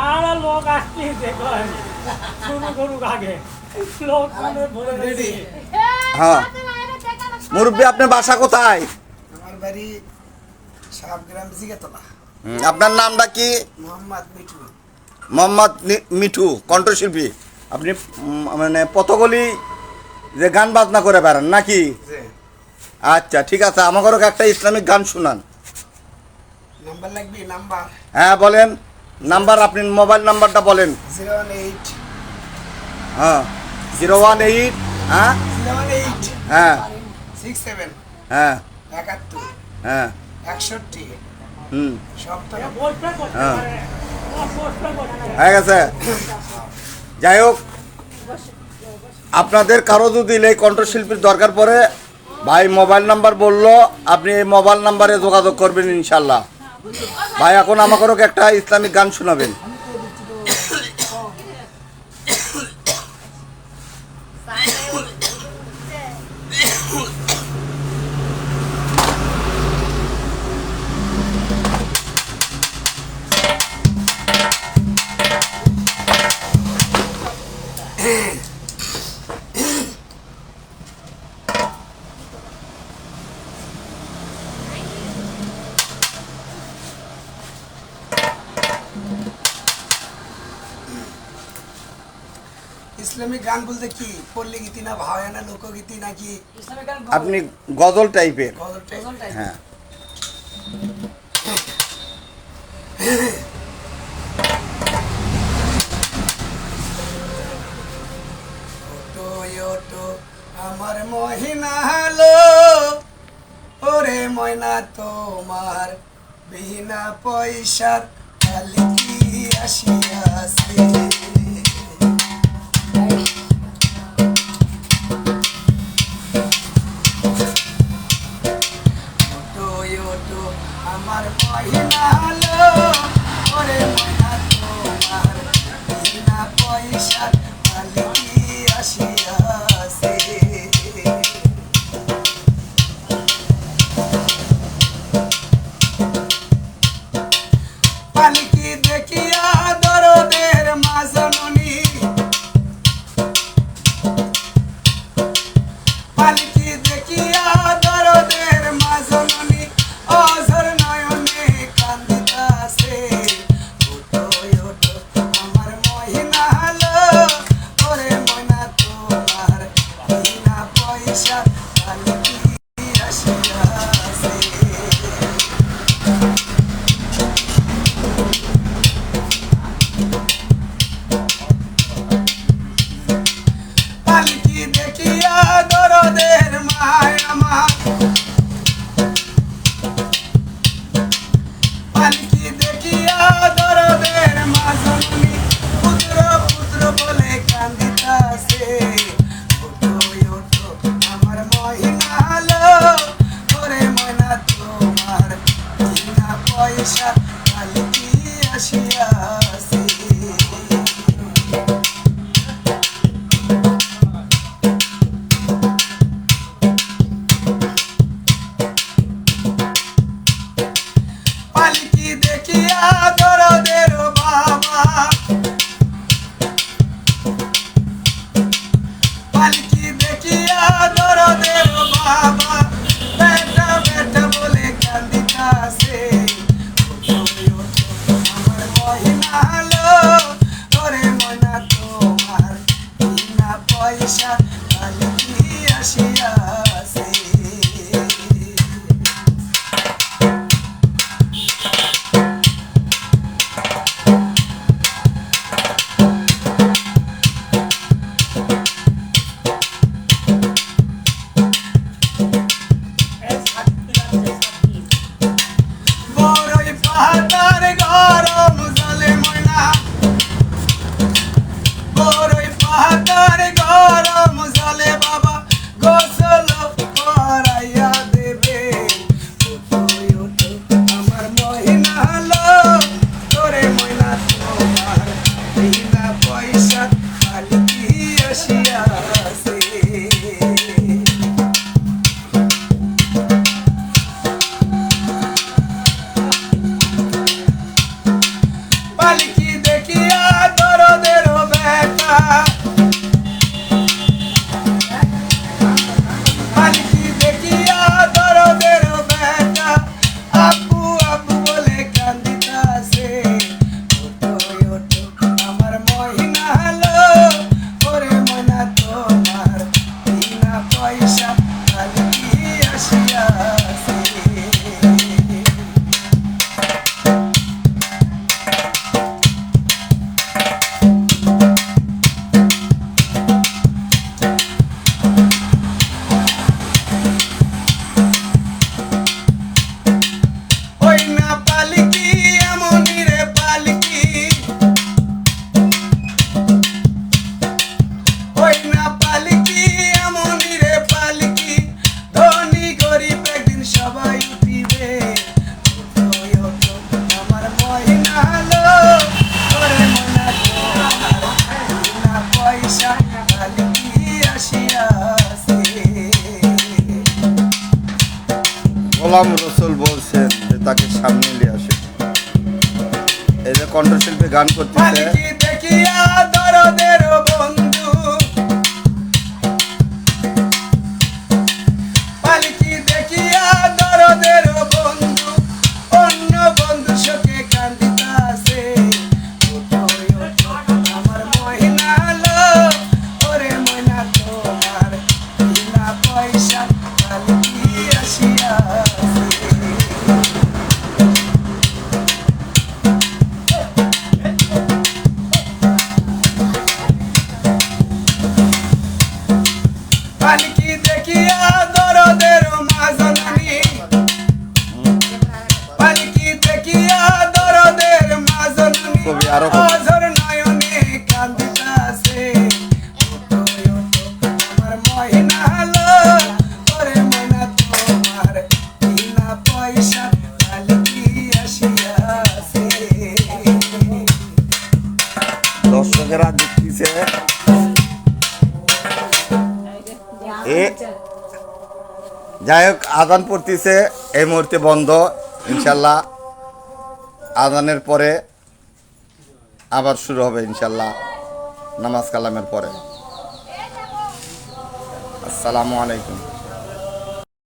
আর লোক আসছে দেখুন শুরু করুক আগে লোক ভরে রেডি। হ্যাঁ মুরব্বী আপনার বাসা কোথায়? আমার বাড়ি সাবগ্রাম জিগাতলা। আপনার নামটা কি? মোহাম্মদ মিঠু। মোহাম্মদ মিঠু, কণ্ঠশিল্পী। আপনি মানে পথগলি যে গান বাজনা করে বেড়ান নাকি? আচ্ছা ঠিক আছে, আমাদেরও একটা ইসলামিক গান শোনান। নাম্বার লাগবে? নাম্বার? হ্যাঁ বলেন নাম্বার, আপনি মোবাইল নাম্বারটা বলেন। 018 হ্যাঁ 018 হ্যাঁ 018 হ্যাঁ 67 হ্যাঁ 71 হ্যাঁ 61 সপ্তাহ। হ্যাঁ হয়ে গেছে। যাই হোক, আপনাদের কারো যদি এই কণ্ঠশিল্পীর দরকার পড়ে, ভাই মোবাইল নাম্বার বললো, আপনি এই মোবাইল নাম্বারে যোগাযোগ করবেন ইনশাল্লাহ। ভাই এখন আমাকেও একটা ইসলামিক গান শোনাবেন। ইসলামিক গান বলতে কি? পল্লী গীতি না ভাওয়ানা লোকগীতি নাকি? আপনি গজল টাইপের। গজল টাইপ? হ্যাঁ ওটো ওটো আমার মহিনা হলো, ওরে ময়না তোমার বিনা পয়সার খালি কি আসিয়াছে। ওটো ওটো আমার মহিনা হলো, ওরে ময়না তোমার বিনা পয়সার খালি কি আসিয়াছে। পালকি দেখিয়া দরদের মাজননী, পালকি দেখিয়া দরদের মাজননী অঝর নয়নে কান্দিতাছে। ওঠো ওঠো আমার মহিনা হলো, ওরে ময়না তোমার বিনা পয়সা পালকি আসিয়াছে। পালকি দেখিয়া দরদের মায় আমার, পালকি দেখিয়া দরদের মাজননী পুত্র পুত্র বলে কান্দিতাছে। ওঠো ওঠো আমার মহিনা হলো, ওরে ময়না তোমার বিনা পয়সা পালকি আসিয়াছে। পালকি দেখিয়া দরদের বাবা, পালকি দেখিয়া দরদের বাবা বেটা বেটা বলে কান্দিতাছে। ওঠো ওঠো আমার মহিনা হলো, ওরে ময়না তোমার বিনা পয়সা পালকি আসিয়াছে। বড়ই পাহাড় গরম জলে ময়না, বড়ই পাহাড় গরম জলে বাবা গোসল করাইয়া দেবে। ওঠো ওঠো আমার মহিনা হলো, তোরে ময়না তোমার বিনা পয়সা পালকি আসিয়াছে। রসুল বলছেন যে তাকে সামনে নিয়ে আসে। এই যে কণ্ঠশিল্পী গান করতেছে, পালকি দেখিয়া দরদের বন্ধু, পালকি দেখিয়া দরদের বন্ধু, অন্য বন্ধু শোকে কান্দিতাছে। ওঠোয় ওঠো আমার মহিনা লো, ওরে ময়না তোমার বিনা পয়সা পালকি আসিয়াছে। পালকি দেখিয়া দরদের মাজননী, পালকি দেখিয়া দরদের মাজননী, কবি আরো অঝর নয়নে কান্দিতাছে। ওঠোয় ওঠো আমার মহিনা লো, ওরে ময়না তোমার বিনা পয়সা পালকি আসিয়াছে। দর্শকেরা দেখতেছে। যাই হোক, আজান পড়তেছে, এই মুহূর্তে বন্ধ। ইনশাল্লাহ আজানের পরে আবার শুরু হবে ইনশাল্লাহ, নামাজ কালামের পরে। আসসালামু আলাইকুম।